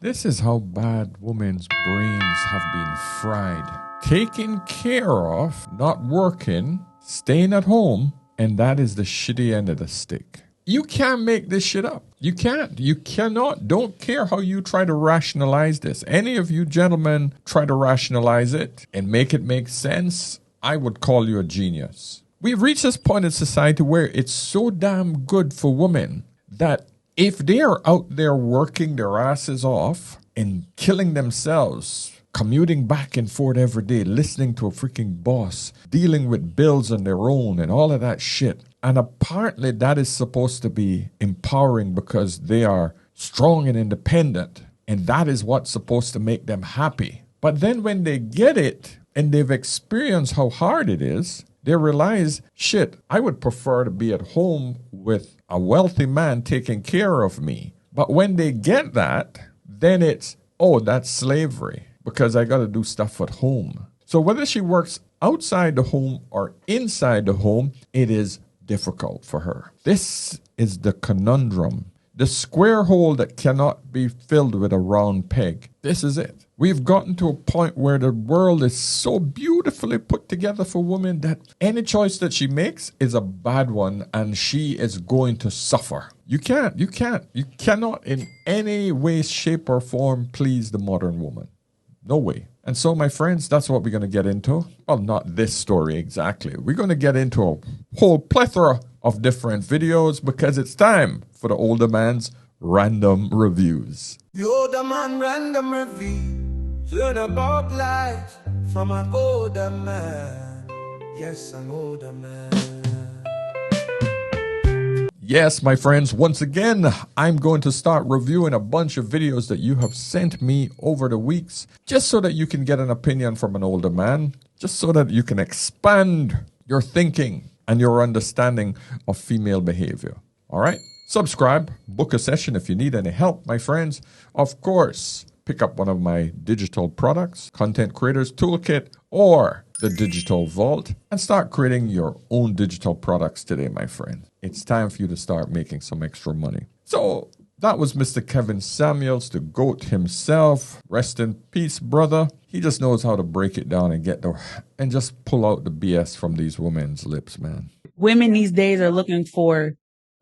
This is how bad women's brains have been fried. Taken care of, not working, staying at home, and that is the shitty end of the stick. You can't make this shit up. You can't. You cannot. Don't care how you try to rationalize this. Any of you gentlemen try to rationalize it and make it make sense, I would call you a genius. We've reached this point in society where it's so damn good for women that if they are out there working their asses off and killing themselves, commuting back and forth every day, listening to a freaking boss, dealing with bills on their own and all of that shit. And apparently that is supposed to be empowering because they are strong and independent. And that is what's supposed to make them happy. But then when they get it and they've experienced how hard it is, they realize, shit, I would prefer to be at home with a wealthy man taking care of me. But when they get that, then it's, oh, that's slavery because I got to do stuff at home. So whether she works outside the home or inside the home, it is difficult for her. This is the conundrum, the square hole that cannot be filled with a round peg. This is it. We've gotten to a point where the world is so beautifully put together for women that any choice that she makes is a bad one and she is going to suffer. You cannot in any way, shape or form please the modern woman. No way. And so, my friends, that's what we're going to get into. Well, not this story exactly. We're going to get into a whole plethora of different videos because it's time for the older man's random reviews. The older man random review. Learn about life from an older man. Yes, an older man. Yes, my friends, once again, I'm going to start reviewing a bunch of videos that you have sent me over the weeks, just so that you can get an opinion from an older man, just so that you can expand your thinking and your understanding of female behavior. All right? Subscribe, book a session if you need any help, my friends. Of course, pick up one of my digital products, Content Creators Toolkit, or the Digital Vault, and start creating your own digital products today, my friend. It's time for you to start making some extra money. So that was Mr. Kevin Samuels, the GOAT himself. Rest in peace, brother. He just knows how to break it down and just pull out the BS from these women's lips, man. Women these days are looking for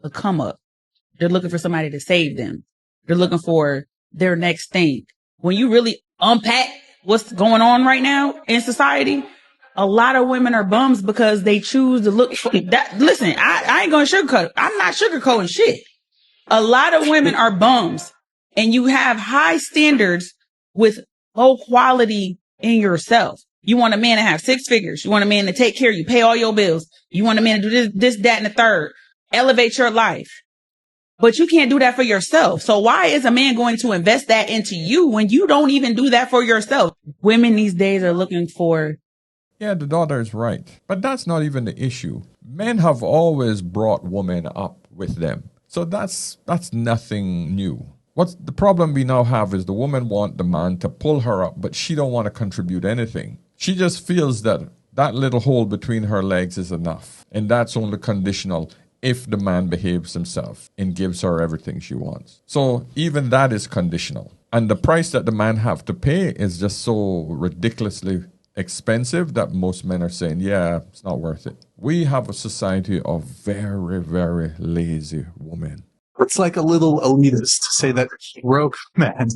a come up. They're looking for somebody to save them. They're looking for their next thing. When you really unpack what's going on right now in society, a lot of women are bums because they choose to look for that. Listen, I ain't going to sugarcoat it. I'm not sugarcoating shit. A lot of women are bums, and you have high standards with low quality in yourself. You want a man to have 6 figures. You want a man to take care of you, pay all your bills. You want a man to do this, that, and the third. Elevate your life. But you can't do that for yourself. So why is a man going to invest that into you when you don't even do that for yourself? Women these days are looking for... Yeah, the daughter is right. But that's not even the issue. Men have always brought women up with them. So that's nothing new. What's the problem we now have is the woman want the man to pull her up, but she don't want to contribute anything. She just feels that that little hole between her legs is enough. And that's only conditional if the man behaves himself and gives her everything she wants. So even that is conditional. And the price that the man have to pay is just so ridiculously expensive that most men are saying, yeah, it's not worth it. We have a society of very, very lazy women. It's like a little elitist to say that broke men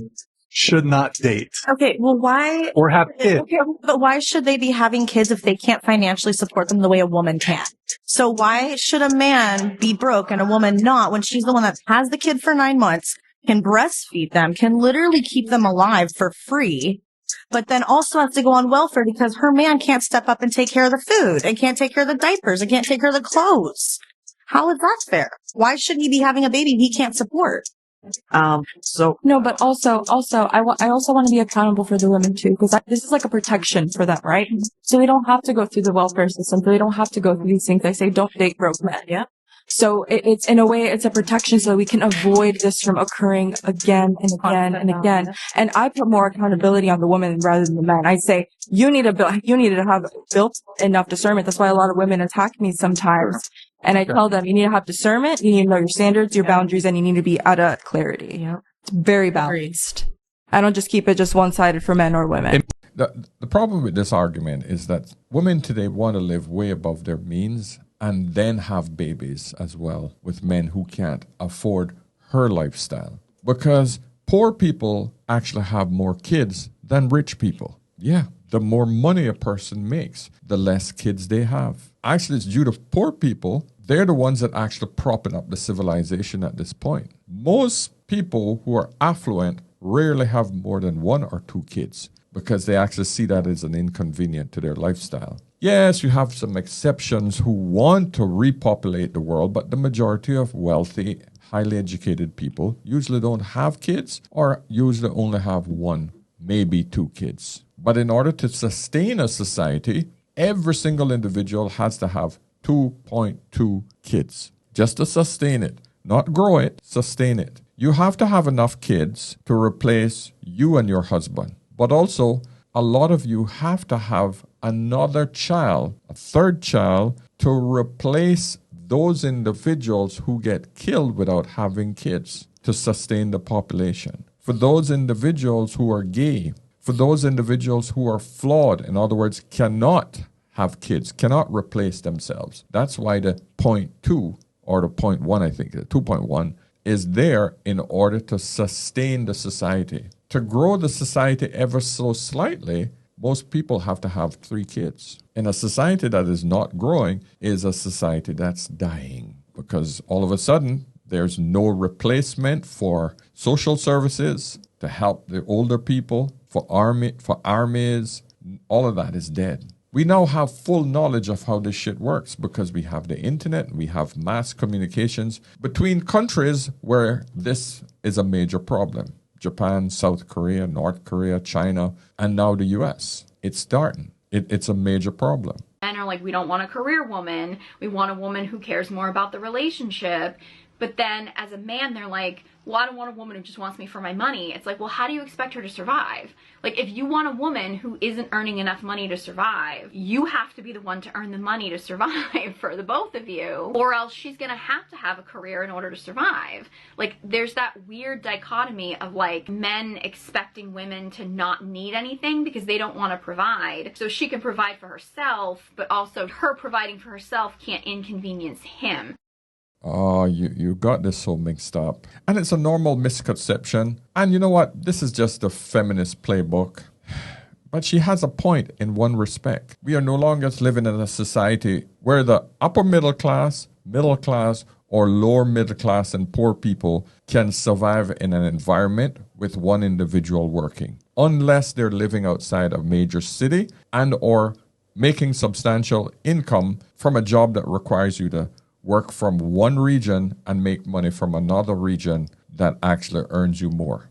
should not date. Okay, well, why? Or have kids. Okay, but why should they be having kids if they can't financially support them the way a woman can? So why should a man be broke and a woman not when she's the one that has the kid for 9 months, can breastfeed them, can literally keep them alive for free, but then also has to go on welfare because her man can't step up and take care of the food and can't take care of the diapers and can't take care of the clothes? How is that fair? Why should he be having a baby he can't support? No, but also, I also want to be accountable for the women too, because this is like a protection for them, right? So they don't have to go through the welfare system. So they don't have to go through these things. I say, don't date broke men. Yeah. So it's in a way, it's a protection so we can avoid this from occurring again and again and again. And I put more accountability on the woman rather than the man. I say, you need to have built enough discernment. That's why a lot of women attack me sometimes. And I tell them, you need to have discernment, you need to know your standards, your boundaries, and you need to be out of clarity. Yeah. It's very balanced. I don't just keep it just one-sided for men or women. The problem with this argument is that women today want to live way above their means and then have babies as well with men who can't afford her lifestyle. Because poor people actually have more kids than rich people. Yeah, the more money a person makes, the less kids they have. Actually, it's due to poor people. They're the ones that actually propping up the civilization at this point. Most people who are affluent rarely have more than 1 or 2 kids because they actually see that as an inconvenience to their lifestyle. Yes, you have some exceptions who want to repopulate the world, but the majority of wealthy, highly educated people usually don't have kids or usually only have 1, maybe 2 kids. But in order to sustain a society, every single individual has to have 2.2 kids just to sustain it. Not grow it, sustain it. You have to have enough kids to replace you and your husband. But also, a lot of you have to have another child, a third child, to replace those individuals who get killed without having kids to sustain the population. For those individuals who are gay, for those individuals who are flawed, in other words, cannot have kids, cannot replace themselves. That's why the 0.2 or the 0.1, I think, the 2.1 is there in order to sustain the society. To grow the society ever so slightly, most people have to have 3 kids. And a society that is not growing is a society that's dying because all of a sudden there's no replacement for social services to help the older people, for armies. All of that is dead. We now have full knowledge of how this shit works because we have the internet, we have mass communications between countries where this is a major problem. Japan, South Korea, North Korea, China, and now the US. It's starting. It's a major problem. Men are like, we don't want a career woman. We want a woman who cares more about the relationship. But then as a man, they're like, well, I don't want a woman who just wants me for my money. It's like, well, how do you expect her to survive? Like, if you want a woman who isn't earning enough money to survive, you have to be the one to earn the money to survive for the both of you, or else she's gonna have to have a career in order to survive. Like, there's that weird dichotomy of like men expecting women to not need anything because they don't want to provide, so she can provide for herself, but also her providing for herself can't inconvenience him. Oh, you got this so mixed up. And it's a normal misconception. And you know what? This is just a feminist playbook. But she has a point in one respect. We are no longer living in a society where the upper middle class, or lower middle class and poor people can survive in an environment with one individual working. Unless they're living outside a major city and or making substantial income from a job that requires you to work from one region and make money from another region that actually earns you more.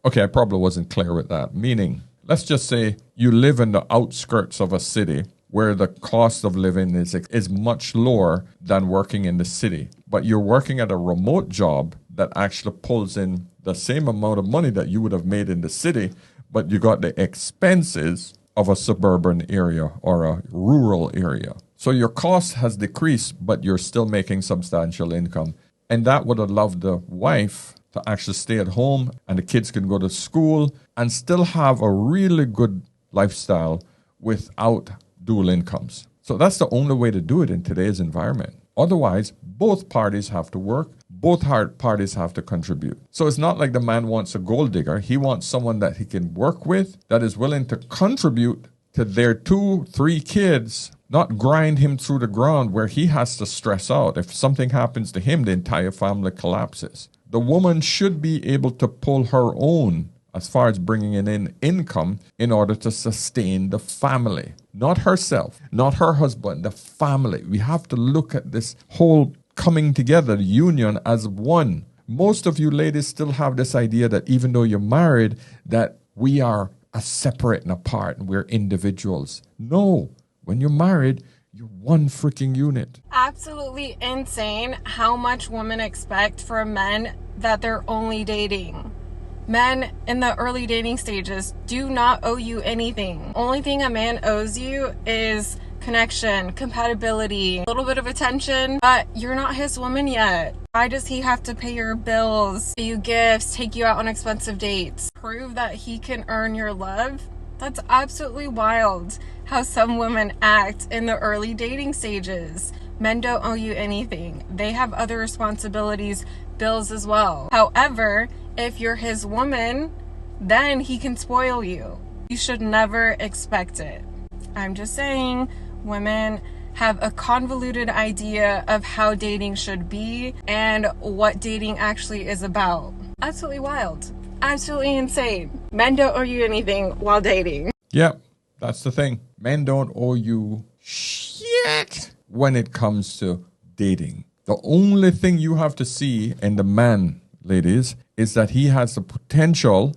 Okay, I probably wasn't clear with that. Meaning, let's just say you live in the outskirts of a city where the cost of living is much lower than working in the city. But you're working at a remote job that actually pulls in the same amount of money that you would have made in the city, but you got the expenses of a suburban area or a rural area. So your cost has decreased, but you're still making substantial income. And that would allow the wife to actually stay at home and the kids can go to school and still have a really good lifestyle without dual incomes. So that's the only way to do it in today's environment. Otherwise, both parties have to work. Both parties have to contribute. So it's not like the man wants a gold digger. He wants someone that he can work with, that is willing to contribute to their 2-3 kids, not grind him through the ground where he has to stress out. If something happens to him, the entire family collapses. The woman should be able to pull her own as far as bringing in income in order to sustain the family. Not herself, not her husband, the family. We have to look at this whole coming together, union as one. Most of you ladies still have this idea that even though you're married, that we are separate and apart and we're individuals. No, when you're married, you're one freaking unit. Absolutely insane how much women expect from men that they're only dating. Men in the early dating stages do not owe you anything. Only thing a man owes you is connection, compatibility, a little bit of attention, but you're not his woman yet. Why does he have to pay your bills, pay you gifts, take you out on expensive dates? Prove that he can earn your love? That's absolutely wild how some women act in the early dating stages. Men don't owe you anything. They have other responsibilities, bills as well. However, if you're his woman, then he can spoil you. You should never expect it. I'm just saying, women have a convoluted idea of how dating should be and what dating actually is about. Absolutely wild. Absolutely insane. Men don't owe you anything while dating. Yep, that's the thing. Men don't owe you shit when it comes to dating. The only thing you have to see in the man, ladies, is that he has the potential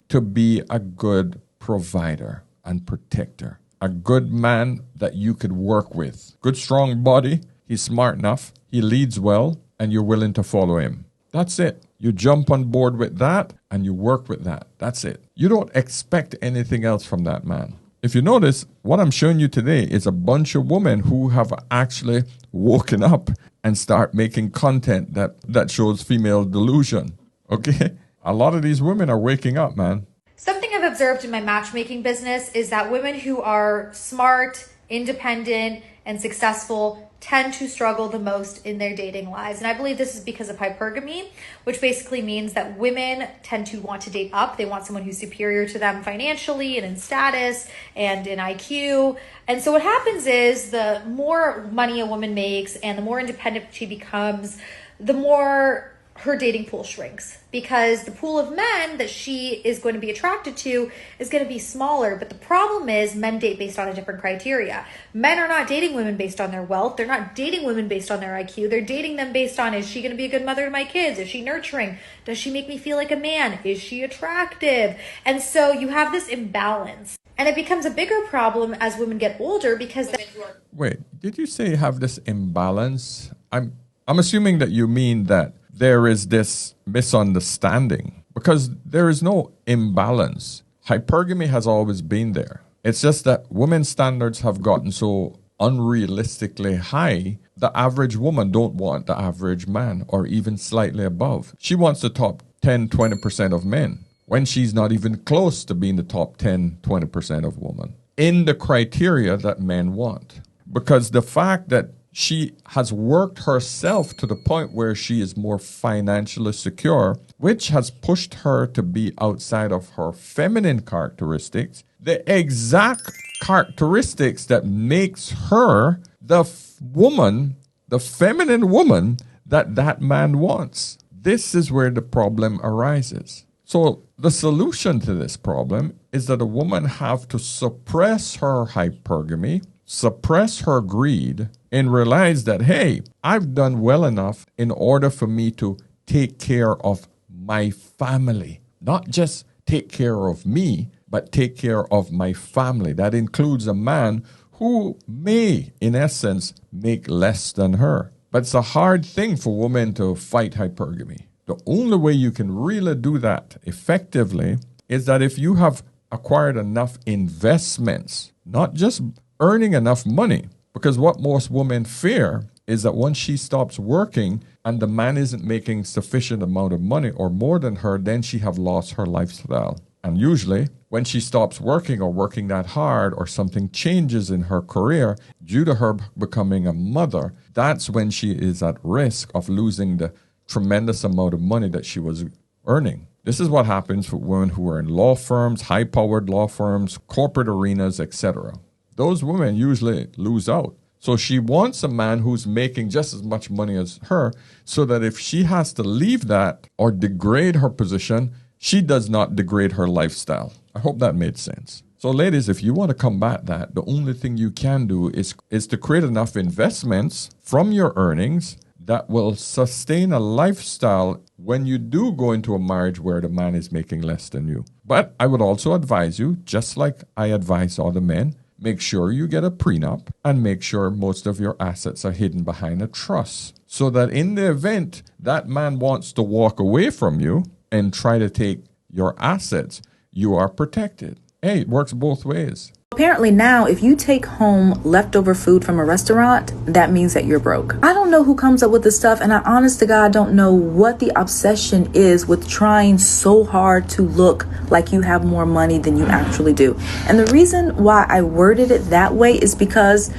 to be a good provider and protector. A good man that you could work with. Good, strong body. He's smart enough. He leads well, and you're willing to follow him. That's it. You jump on board with that, and you work with that. That's it. You don't expect anything else from that man. If you notice, what I'm showing you today is a bunch of women who have actually woken up and start making content that shows female delusion. Okay? A lot of these women are waking up, man. Something I've observed in my matchmaking business is that women who are smart, independent, and successful tend to struggle the most in their dating lives. And I believe this is because of hypergamy, which basically means that women tend to want to date up. They want someone who's superior to them financially and in status and in IQ. And so what happens is the more money a woman makes and the more independent she becomes, the more her dating pool shrinks, because the pool of men that she is going to be attracted to is going to be smaller. But the problem is men date based on a different criteria. Men are not dating women based on their wealth. They're not dating women based on their IQ. They're dating them based on, is she going to be a good mother to my kids? Is she nurturing? Does she make me feel like a man? Is she attractive? And so you have this imbalance. And it becomes a bigger problem as women get older because... Wait, did you say you have this imbalance? I'm assuming that you mean that there is this misunderstanding, because there is no imbalance. Hypergamy has always been there. It's just that women's standards have gotten so unrealistically high, the average woman don't want the average man or even slightly above. She wants the top 10, 20% of men when she's not even close to being the top 10, 20% of women in the criteria that men want. Because the fact that she has worked herself to the point where she is more financially secure, which has pushed her to be outside of her feminine characteristics, the exact characteristics that makes her the woman, the feminine woman that man wants. This is where the problem arises. So the solution to this problem is that a woman have to suppress her hypergamy, suppress her greed, and realize that, hey, I've done well enough in order for me to take care of my family. Not just take care of me, but take care of my family. That includes a man who may, in essence, make less than her. But it's a hard thing for women to fight hypergamy. The only way you can really do that effectively is that if you have acquired enough investments, not just earning enough money. Because what most women fear is that once she stops working and the man isn't making sufficient amount of money or more than her, then she have lost her lifestyle. And usually when she stops working or working that hard or something changes in her career due to her becoming a mother, that's when she is at risk of losing the tremendous amount of money that she was earning. This is what happens for women who are in law firms, high-powered law firms, corporate arenas, etc. Those women usually lose out. So she wants a man who's making just as much money as her, so that if she has to leave that or degrade her position, she does not degrade her lifestyle. I hope that made sense. So ladies, if you want to combat that, the only thing you can do is to create enough investments from your earnings that will sustain a lifestyle when you do go into a marriage where the man is making less than you. But I would also advise you, just like I advise all the men, make sure you get a prenup and make sure most of your assets are hidden behind a trust, so that in the event that man wants to walk away from you and try to take your assets, you are protected. Hey, it works both ways. Apparently now, if you take home leftover food from a restaurant, that means that you're broke. I don't know who comes up with this stuff, and I honest to God don't know what the obsession is with trying so hard to look like you have more money than you actually do. And the reason why I worded it that way is because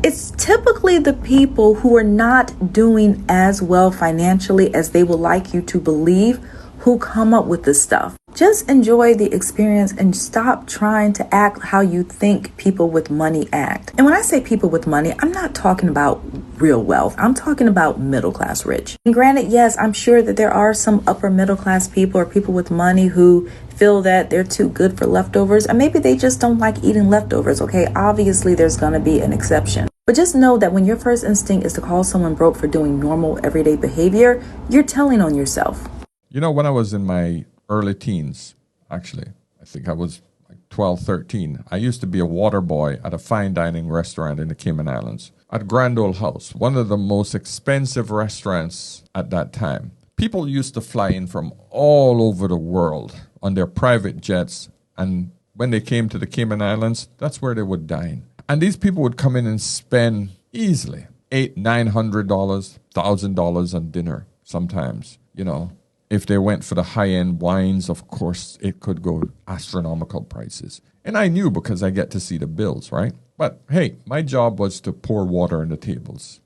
it's typically the people who are not doing as well financially as they would like you to believe who come up with this stuff. Just enjoy the experience and stop trying to act how you think people with money act. And when I say people with money, I'm not talking about real wealth. I'm talking about middle class rich. And granted, yes, I'm sure that there are some upper middle class people or people with money who feel that they're too good for leftovers, and maybe they just don't like eating leftovers, okay? Obviously, there's gonna be an exception. But just know that when your first instinct is to call someone broke for doing normal everyday behavior, you're telling on yourself. You know, when I was in my early teens, actually, I think I was like 12, 13, I used to be a water boy at a fine dining restaurant in the Cayman Islands at Grand Ole House, one of the most expensive restaurants at that time. People used to fly in from all over the world on their private jets, and when they came to the Cayman Islands, that's where they would dine. And these people would come in and spend easily $800, $900, $1,000 on dinner sometimes, you know. If they went for the high-end wines, of course, it could go astronomical prices. And I knew because I get to see the bills, right? But hey, my job was to pour water on the tables.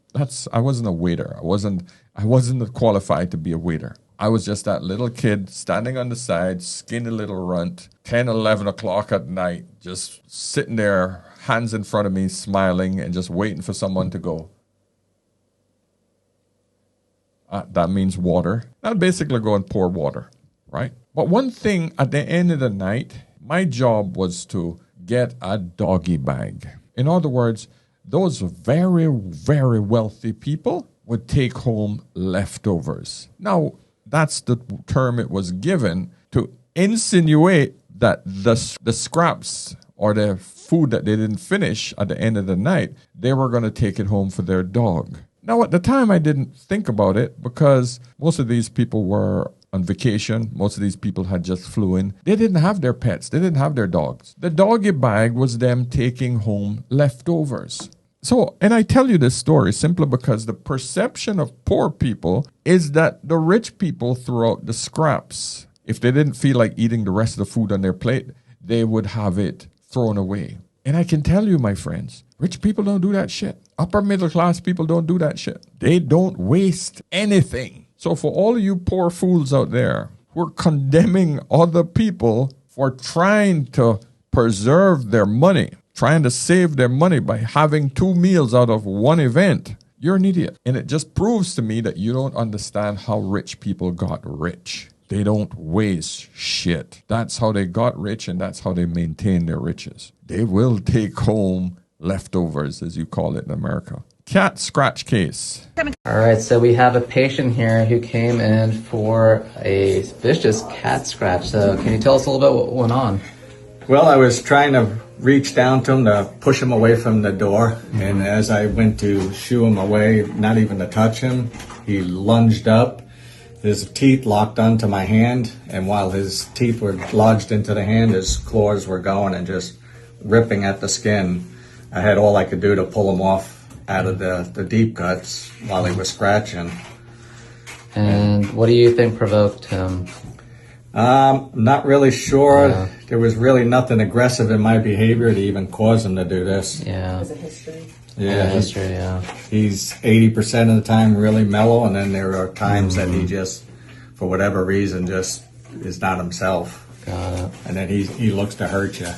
I wasn't a waiter. I wasn't qualified to be a waiter. I was just that little kid standing on the side, skinny little runt, 10, 11 o'clock at night, just sitting there, hands in front of me, smiling and just waiting for someone to go. That means water. I'll basically go and pour water, right? But one thing at the end of the night, my job was to get a doggy bag. In other words, those very, very wealthy people would take home leftovers. Now, that's the term it was given to insinuate that the scraps or the food that they didn't finish at the end of the night, they were going to take it home for their dog. Now, at the time, I didn't think about it because most of these people were on vacation. Most of these people had just flew in. They didn't have their pets. They didn't have their dogs. The doggy bag was them taking home leftovers. So, and I tell you this story simply because the perception of poor people is that the rich people threw out the scraps. If they didn't feel like eating the rest of the food on their plate, they would have it thrown away. And I can tell you, my friends, rich people don't do that shit. Upper middle class people don't do that shit. They don't waste anything. So for all of you poor fools out there who are condemning other people for trying to preserve their money, trying to save their money by having 2 meals out of one event, you're an idiot. And it just proves to me that you don't understand how rich people got rich. They don't waste shit. That's how they got rich, and that's how they maintain their riches. They will take home leftovers, as you call it in America. Cat scratch case. All right, so we have a patient here who came in for a vicious cat scratch. So can you tell us a little bit what went on? Well, I was trying to reach down to him to push him away from the door. And as I went to shoo him away, not even to touch him, he lunged up. His teeth locked onto my hand, and while his teeth were lodged into the hand, his claws were going and just ripping at the skin. I had all I could do to pull him off out of the deep cuts while he was scratching. And what do you think provoked him? Not really sure. Yeah. There was really nothing aggressive in my behavior to even cause him to do this. Yeah. Was it history? Yeah, history, yeah. He's 80% of the time really mellow, and then there are times that he just, for whatever reason, just is not himself. Got it. And then he looks to hurt you.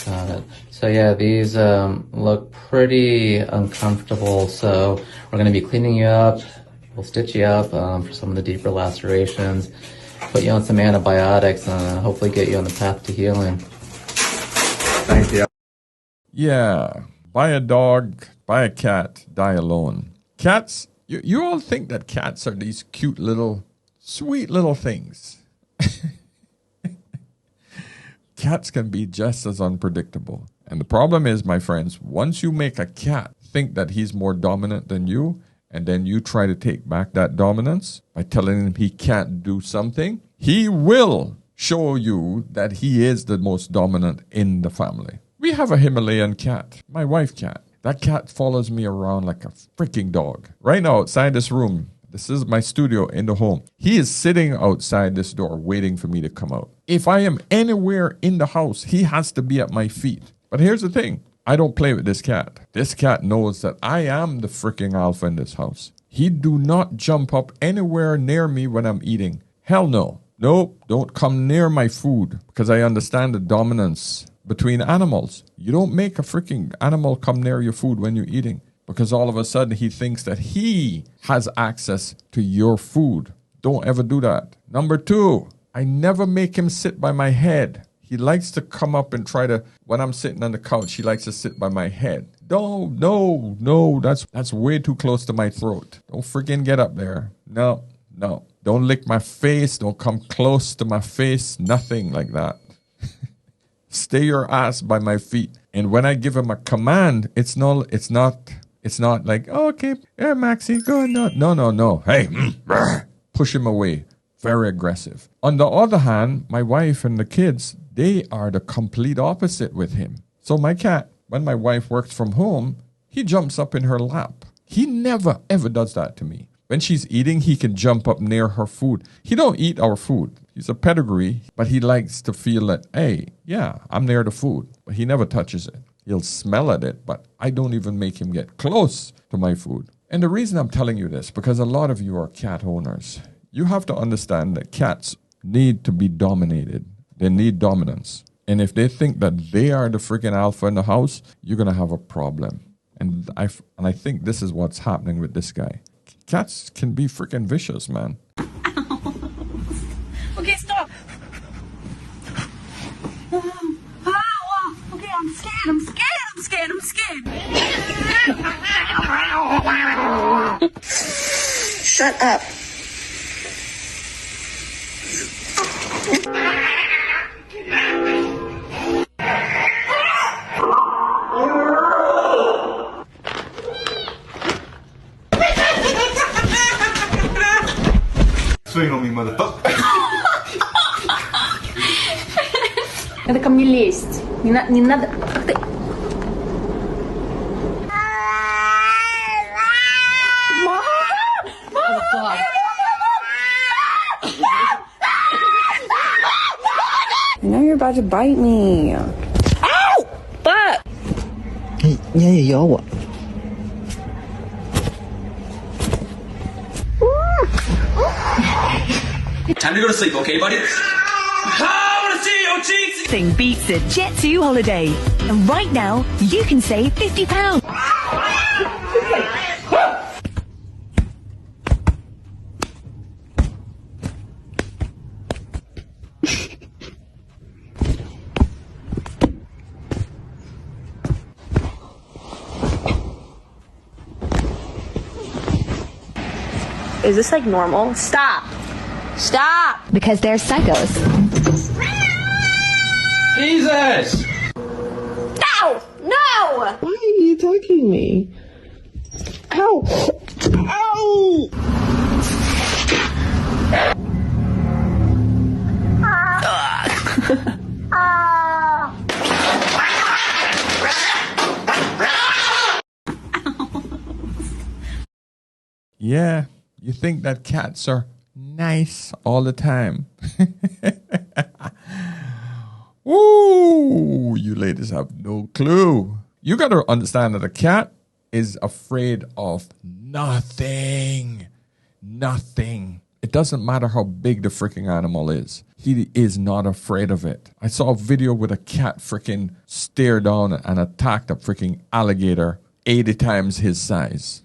Got it. So yeah, these look pretty uncomfortable. So we're going to be cleaning you up. We'll stitch you up for some of the deeper lacerations, put you on some antibiotics, and hopefully get you on the path to healing. Thank you. Yeah. Buy a dog, buy a cat, die alone. Cats, you all think that cats are these cute little, sweet little things. Cats can be just as unpredictable. And the problem is, my friends, once you make a cat think that he's more dominant than you, and then you try to take back that dominance by telling him he can't do something, he will show you that he is the most dominant in the family. We have a Himalayan cat, my wife cat. That cat follows me around like a freaking dog. Right now, outside this room, this is my studio in the home. He is sitting outside this door waiting for me to come out. If I am anywhere in the house, he has to be at my feet. But here's the thing. I don't play with this cat. This cat knows that I am the freaking alpha in this house. He do not jump up anywhere near me when I'm eating. Hell no. Nope, don't come near my food because I understand the dominance between animals. You don't make a freaking animal come near your food when you're eating because all of a sudden he thinks that he has access to your food. Don't ever do that. Number 2, I never make him sit by my head. He likes to come up and try to, when I'm sitting on the couch, he likes to sit by my head. No, that's way too close to my throat. Don't freaking get up there. No. Don't lick my face. Don't come close to my face. Nothing like that. Stay your ass by my feet. And when I give him a command, it's not like, oh, okay, yeah, Maxie, go ahead. No. Hey, push him away. Very aggressive. On the other hand, my wife and the kids, they are the complete opposite with him. So my cat, when my wife works from home, he jumps up in her lap. He never, ever does that to me. When she's eating, he can jump up near her food. He don't eat our food. He's a pedigree, but he likes to feel that, hey, yeah, I'm near the food. But he never touches it. He'll smell at it, but I don't even make him get close to my food. And the reason I'm telling you this, because a lot of you are cat owners. You have to understand that cats need to be dominated. They need dominance. And if they think that they are the freaking alpha in the house, you're going to have a problem. And I think this is what's happening with this guy. Cats can be freaking vicious, man. Okay, stop. Okay, I'm scared. Shut up. Swing on me, motherfucker. Надо ко мне лезть. Не надо. Как ты? I know you're about to bite me. Ow! Fuck! Hey, 你也咬我。Time to go to sleep, okay, buddy? I want to see your cheeks! Nothing beats a Jet2 holiday. And right now, you can save £50. Is this like normal? Stop! Stop! Because they're psychos. Jesus! No! No! Why are you attacking me? Ow! Ow! Yeah, you think that cats are nice all the time. Ooh, you ladies have no clue. You got to understand that a cat is afraid of nothing. Nothing. It doesn't matter how big the freaking animal is. He is not afraid of it. I saw a video with a cat freaking stare down and attacked a freaking alligator 80 times his size.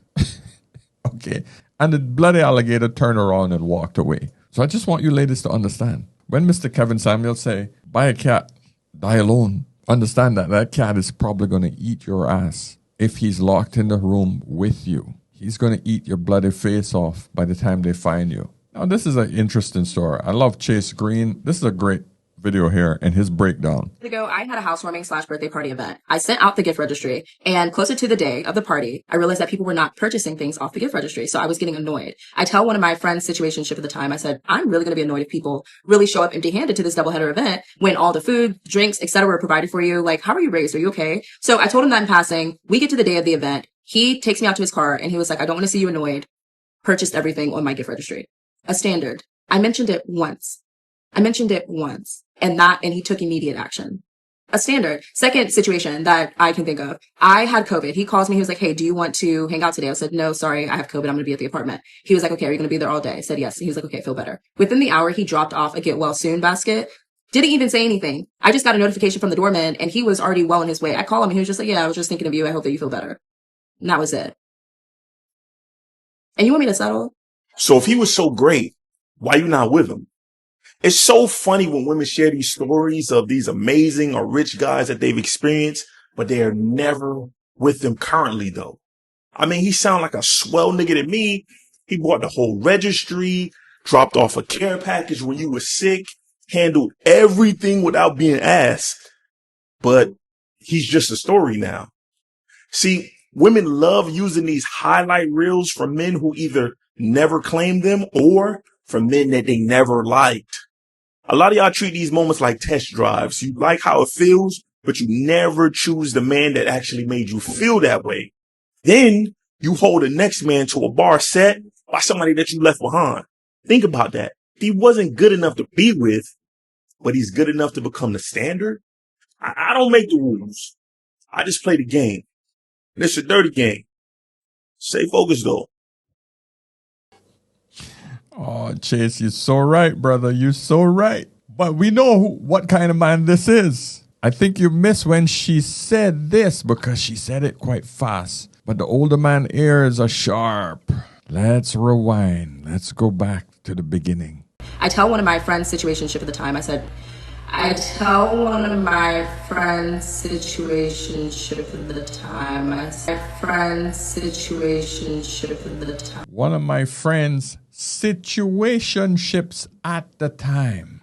Okay. And the bloody alligator turned around and walked away. So I just want you ladies to understand. When Mr. Kevin Samuel say, buy a cat, die alone, understand that that cat is probably going to eat your ass if he's locked in the room with you. He's going to eat your bloody face off by the time they find you. Now, this is an interesting story. I love Chase Green. This is a great video here and his breakdown. Ago, I had a housewarming / birthday party event. I sent out the gift registry, and closer to the day of the party, I realized that people were not purchasing things off the gift registry. So I was getting annoyed. I tell one of my friends situationship at the time, I said, I'm really going to be annoyed if people really show up empty handed to this doubleheader event when all the food, drinks, etc. were provided for you. Like, how are you raised? Are you okay? So I told him that in passing. We get to the day of the event. He takes me out to his car and he was like, I don't want to see you annoyed. Purchased everything on my gift registry. A standard. I mentioned it once. And he took immediate action. A standard. Second situation that I can think of. I had COVID. He calls me. He was like, hey, do you want to hang out today? I said, no, sorry. I have COVID. I'm going to be at the apartment. He was like, okay, are you going to be there all day? I said, yes. He was like, okay, I feel better. Within the hour, he dropped off a get well soon basket. Didn't even say anything. I just got a notification from the doorman and he was already well on his way. I call him and he was just like, yeah, I was just thinking of you. I hope that you feel better. And that was it. And you want me to settle? So if he was so great, why you not with him? It's so funny when women share these stories of these amazing or rich guys that they've experienced, but they are never with them currently, though. I mean, he sound like a swell nigga to me. He bought the whole registry, dropped off a care package when you were sick, handled everything without being asked. But he's just a story now. See, women love using these highlight reels from men who either never claimed them or from men that they never liked. A lot of y'all treat these moments like test drives. You like how it feels, but you never choose the man that actually made you feel that way. Then you hold the next man to a bar set by somebody that you left behind. Think about that. He wasn't good enough to be with, but he's good enough to become the standard. I don't make the rules. I just play the game. And it's a dirty game. Stay focused, though. Oh, Chase, you're so right, brother. You're so right. But we know what kind of man this is. I think you missed when she said this because she said it quite fast. But the older man ears are sharp. Let's rewind. Let's go back to the beginning. I tell one of my friends situationship at the time, I said, One of my friends' situationships at the time.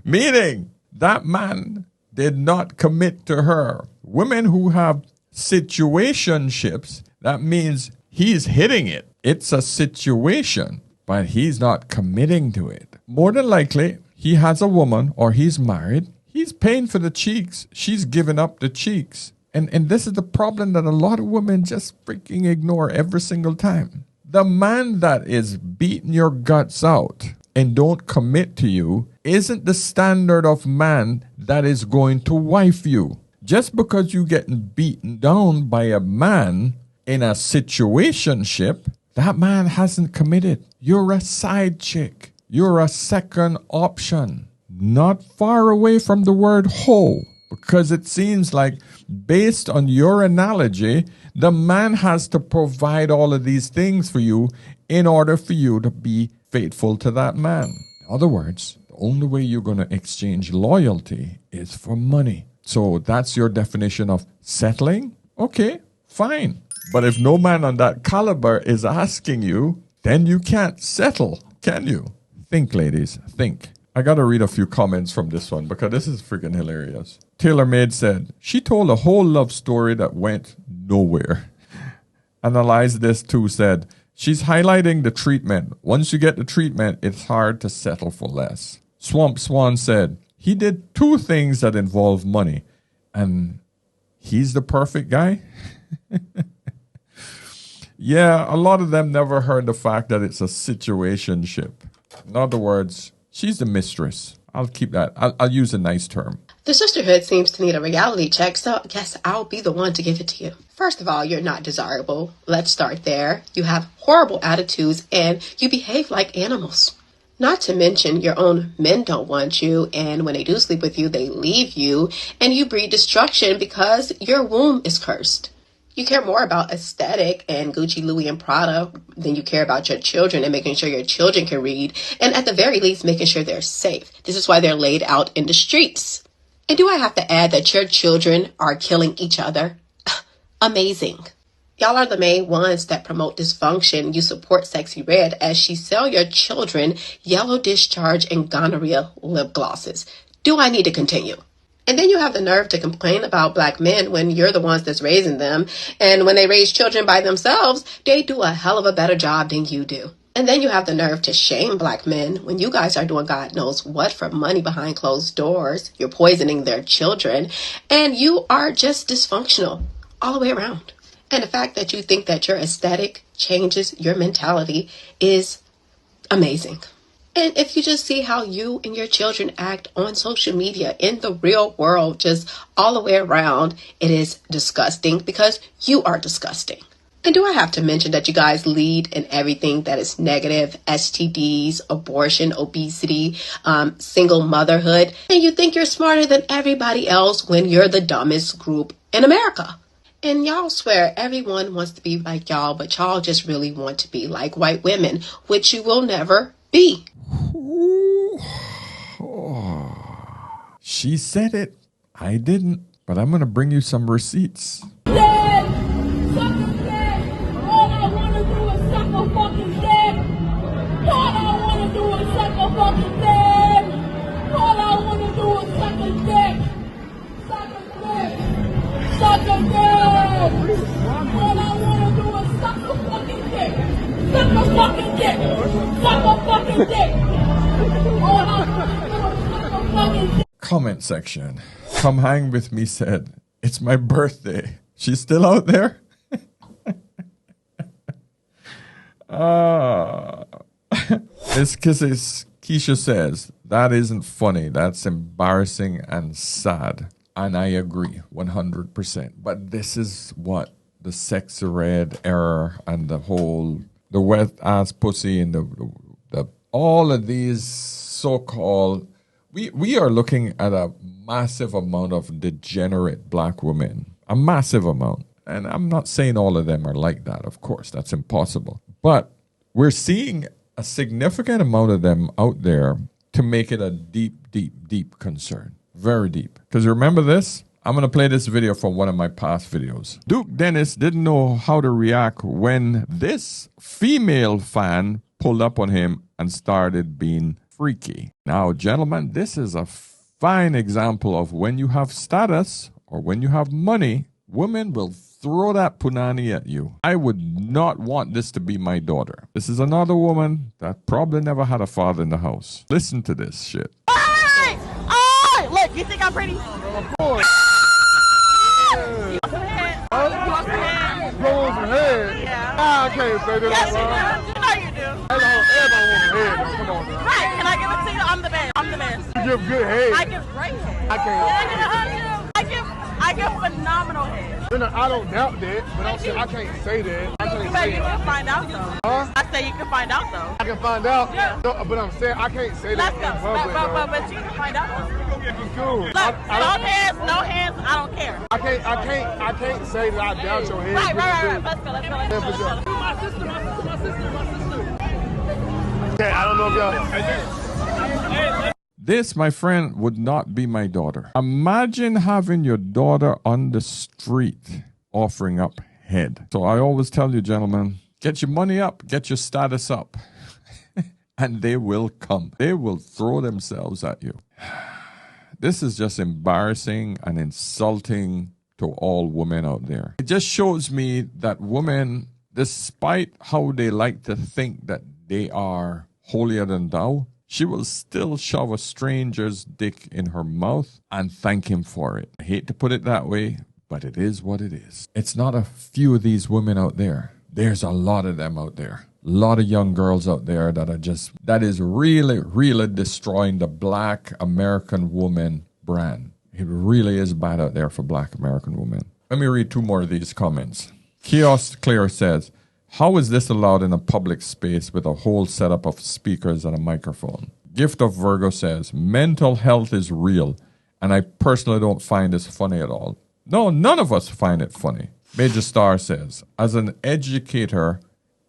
Meaning that man did not commit to her. Women who have situationships, that means he's hitting it. It's a situation, but he's not committing to it. More than likely, he has a woman or he's married. He's paying for the cheeks. She's giving up the cheeks. And this is the problem that a lot of women just freaking ignore every single time. The man that is beating your guts out and don't commit to you isn't the standard of man that is going to wife you. Just because you're getting beaten down by a man in a situationship, that man hasn't committed. You're a side chick. You're a second option. Not far away from the word hoe, because it seems like, based on your analogy, the man has to provide all of these things for you in order for you to be faithful to that man. In other words, the only way you're going to exchange loyalty is for money. So that's your definition of settling? Okay, fine. But if no man on that caliber is asking you, then you can't settle, can you? Think, ladies, think. I got to read a few comments from this one because this is freaking hilarious. TaylorMade said, she told a whole love story that went nowhere. Analyze This Too said, she's highlighting the treatment. Once you get the treatment, it's hard to settle for less. Swamp Swan said, he did two things that involve money, and he's the perfect guy? Yeah, a lot of them never heard the fact that it's a situationship. In other words, she's the mistress. I'll keep that. I'll use a nice term. The sisterhood seems to need a reality check, so I guess I'll be the one to give it to you. First of all, you're not desirable. Let's start there. You have horrible attitudes and you behave like animals. Not to mention your own men don't want you, and when they do sleep with you, they leave you, and you breed destruction because your womb is cursed. You care more about aesthetic and Gucci, Louis, and Prada than you care about your children and making sure your children can read, and at the very least, making sure they're safe. This is why they're laid out in the streets. And do I have to add that your children are killing each other? Amazing. Y'all are the main ones that promote dysfunction. You support Sexy Red as she sell your children yellow discharge and gonorrhea lip glosses. Do I need to continue? And then you have the nerve to complain about black men when you're the ones that's raising them. And when they raise children by themselves, they do a hell of a better job than you do. And then you have the nerve to shame black men when you guys are doing God knows what for money behind closed doors. You're poisoning their children. And you are just dysfunctional all the way around. And the fact that you think that your aesthetic changes your mentality is amazing. And if you just see how you and your children act on social media, in the real world, just all the way around, it is disgusting because you are disgusting. And do I have to mention that you guys lead in everything that is negative? STDs, abortion, obesity, single motherhood. And you think you're smarter than everybody else when you're the dumbest group in America. And y'all swear everyone wants to be like y'all, but y'all just really want to be like white women, which you will never be. She said it. I didn't. But I'm going to bring you some receipts. Comment section. Come hang with me said, it's my birthday. She's still out there? It's kisses. Keisha says, that isn't funny. That's embarrassing and sad. And I agree 100%. But this is what the Sexy Red era and the wet ass pussy and the all of these so-called, we are looking at a massive amount of degenerate black women, a massive amount. And I'm not saying all of them are like that, of course, that's impossible. But we're seeing a significant amount of them out there to make it a deep, deep, deep concern. Very deep. Because remember this? I'm going to play this video from one of my past videos. Duke Dennis didn't know how to react when this female fan pulled up on him and started being freaky. Now, gentlemen, this is a fine example of when you have status or when you have money, women will throw that punani at you. I would not want this to be my daughter. This is another woman that probably never had a father in the house. Listen to this shit. Hey! Oh! Look, you think I'm pretty? Of course. You want some head? You want some head? You want some head? Yeah. I can't say that. Yes, you do. You know you do. Everybody wants some head. Come on now. Right. Can I give it to you? I'm the best. I'm the best. You give good head. I give great head. I can't. Can I get a hug too? I give phenomenal head. I don't doubt that, but I'm saying I can't say that. I can't say you can find out though. Huh? I say you can find out though. I can find out? Yeah. No, but I'm saying I can't say that in public. But you can find out. It's cool. Look, no hands, I don't care. I can't say that I doubt your hands. Right. Let's go. My sister. Okay, I don't know if y'all. This, my friend, would not be my daughter. Imagine having your daughter on the street offering up head. So I always tell you, gentlemen, get your money up, get your status up, and they will come. They will throw themselves at you. This is just embarrassing and insulting to all women out there. It just shows me that women, despite how they like to think that they are holier than thou, she will still shove a stranger's dick in her mouth and thank him for it. I hate to put it that way, but it is what it is. It's not a few of these women out there. There's a lot of them out there. A lot of young girls out there that is really, really destroying the black American woman brand. It really is bad out there for black American women. Let me read two more of these comments. Kiosk Clear says, how is this allowed in a public space with a whole setup of speakers and a microphone? Gift of Virgo says, mental health is real, and I personally don't find this funny at all. No, none of us find it funny. Major Star says, as an educator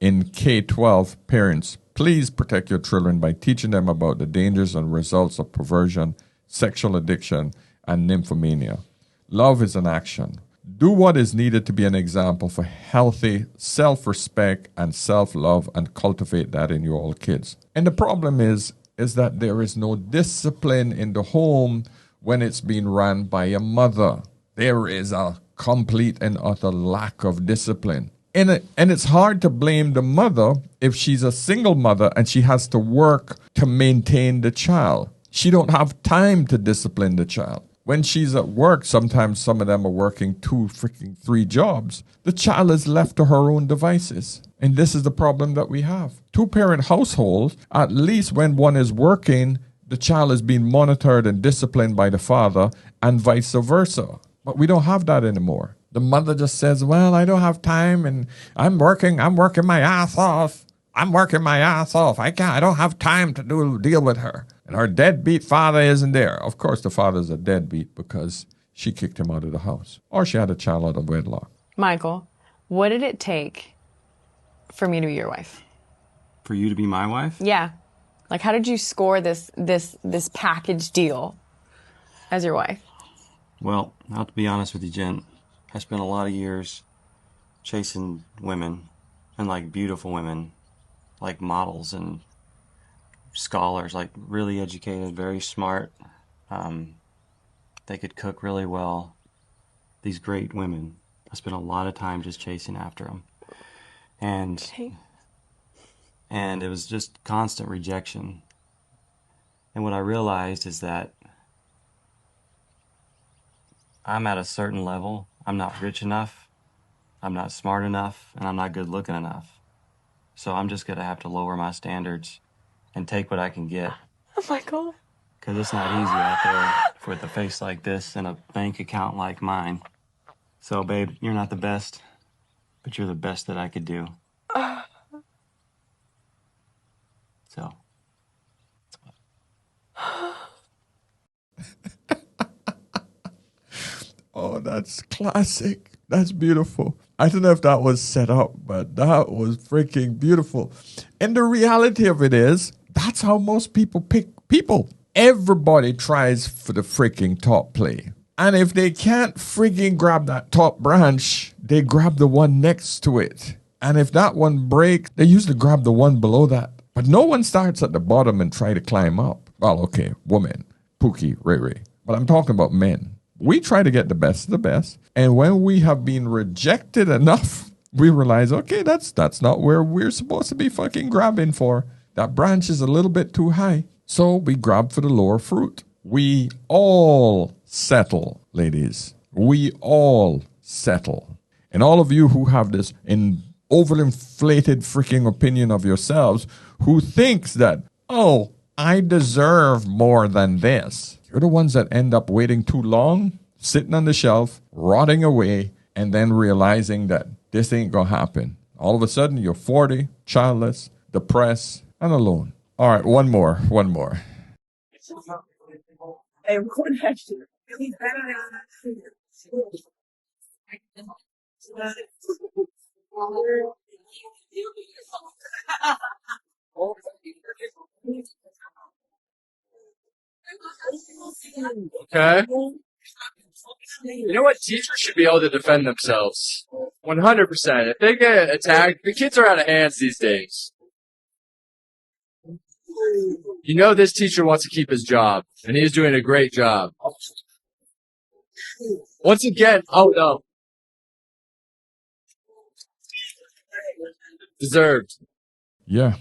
in K-12, parents, please protect your children by teaching them about the dangers and results of perversion, sexual addiction, and nymphomania. Love is an action. Do what is needed to be an example for healthy self-respect and self-love and cultivate that in your all kids. And the problem is that there is no discipline in the home when it's being run by a mother. There is a complete and utter lack of discipline. And it's hard to blame the mother if she's a single mother and she has to work to maintain the child. She don't have time to discipline the child. When she's at work, sometimes some of them are working 3 jobs. The child is left to her own devices. And this is the problem that we have. 2-parent households, at least when one is working, the child is being monitored and disciplined by the father and vice versa. But we don't have that anymore. The mother just says, well, I don't have time and I'm working my ass off. I don't have time to deal with her. And our deadbeat father isn't there. Of course, the father's a deadbeat because she kicked him out of the house. Or she had a child out of wedlock. Michael, what did it take for me to be your wife? For you to be my wife? Yeah. Like, how did you score this package deal as your wife? Well, I'll have to be honest with you, Jen. I spent a lot of years chasing women, and like beautiful women, like models and scholars, like really educated, very smart. They could cook really well. These great women. I spent a lot of time just chasing after them. And it was just constant rejection. And what I realized is that I'm at a certain level. I'm not rich enough, I'm not smart enough, and I'm not good looking enough. So I'm just going to have to lower my standards and take what I can get. Oh my God. Because it's not easy out there with a face like this and a bank account like mine. So, babe, you're not the best, but you're the best that I could do. So. Oh, that's classic. That's beautiful. I don't know if that was set up, but that was freaking beautiful. And the reality of it is, that's how most people pick people. Everybody tries for the freaking top play. And if they can't freaking grab that top branch, they grab the one next to it. And if that one breaks, they usually grab the one below that. But no one starts at the bottom and try to climb up. Well, okay, woman, Pookie, Ray Ray. But I'm talking about men. We try to get the best of the best. And when we have been rejected enough, we realize, okay, that's not where we're supposed to be fucking grabbing for. That branch is a little bit too high. So we grab for the lower fruit. We all settle, ladies. We all settle. And all of you who have this overinflated freaking opinion of yourselves, who thinks that, oh, I deserve more than this. You're the ones that end up waiting too long, sitting on the shelf, rotting away, and then realizing that this ain't gonna happen. All of a sudden, you're 40, childless, depressed, and alone. All right, one more. Okay. You know what? Teachers should be able to defend themselves. 100%. If they get attacked, the kids are out of hands these days. You know this teacher wants to keep his job, and he's doing a great job. Once again, oh no. Deserved. Yeah,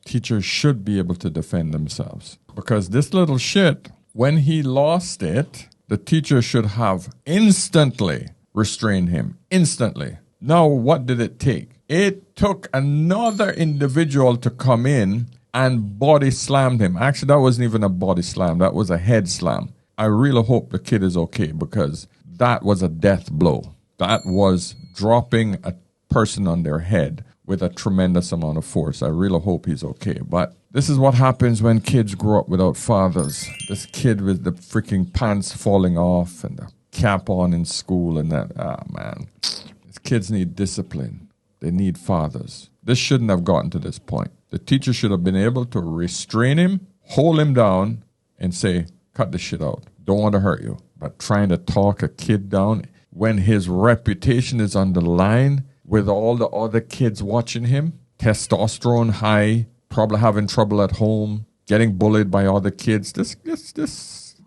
teachers should be able to defend themselves. Because this little shit, when he lost it, the teacher should have instantly restrained him. Instantly. Now, what did it take? It took another individual to come in and body slammed him. Actually, that wasn't even a body slam. That was a head slam. I really hope the kid is okay because that was a death blow. That was dropping a person on their head with a tremendous amount of force. I really hope he's okay. But this is what happens when kids grow up without fathers. This kid with the freaking pants falling off and the cap on in school and that. Ah, man. These kids need discipline. They need fathers. This shouldn't have gotten to this point. The teacher should have been able to restrain him, hold him down, and say, cut this shit out. Don't want to hurt you. But trying to talk a kid down, when his reputation is on the line with all the other kids watching him, testosterone high, probably having trouble at home, getting bullied by other kids. This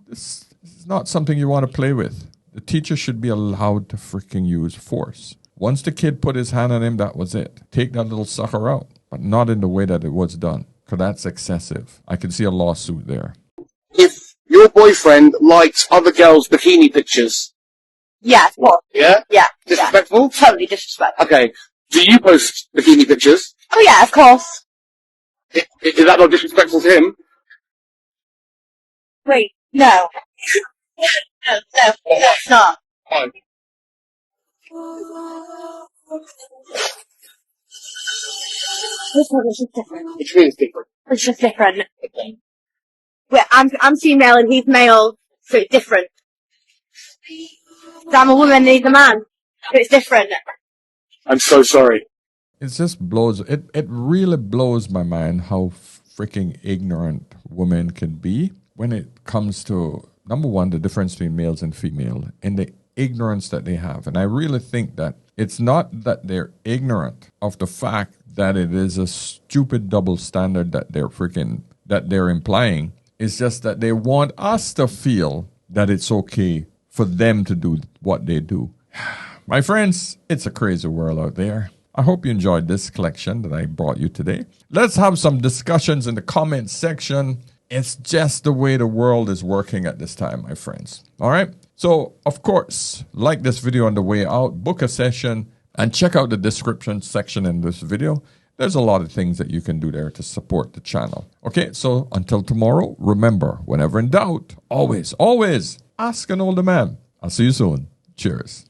is not something you want to play with. The teacher should be allowed to freaking use force. Once the kid put his hand on him, that was it. Take that little sucker out, but not in the way that it was done, because that's excessive. I can see a lawsuit there. If your boyfriend likes other girls' bikini pictures. Yeah. What? Yeah? Yeah. Disrespectful? Yeah. Totally disrespectful. Okay. Do you post bikini pictures? Oh yeah, of course. Is that not disrespectful to him? Wait, no. No, it's not. Fine. This one is just different. Which means different. It's just different. Wait, I'm female and he's male, so it's different. So I'm a woman and he's a man, so it's different. I'm so sorry. It just blows, it really blows my mind how freaking ignorant women can be when it comes to, number one, the difference between males and female and the ignorance that they have. And I really think that it's not that they're ignorant of the fact that it is a stupid double standard that they're implying. It's just that they want us to feel that it's okay for them to do what they do. My friends, it's a crazy world out there. I hope you enjoyed this collection that I brought you today. Let's have some discussions in the comment section. It's just the way the world is working at this time, my friends. All right? So, of course, like this video on the way out, book a session, and check out the description section in this video. There's a lot of things that you can do there to support the channel. Okay, so until tomorrow, remember, whenever in doubt, always, always ask an older man. I'll see you soon. Cheers.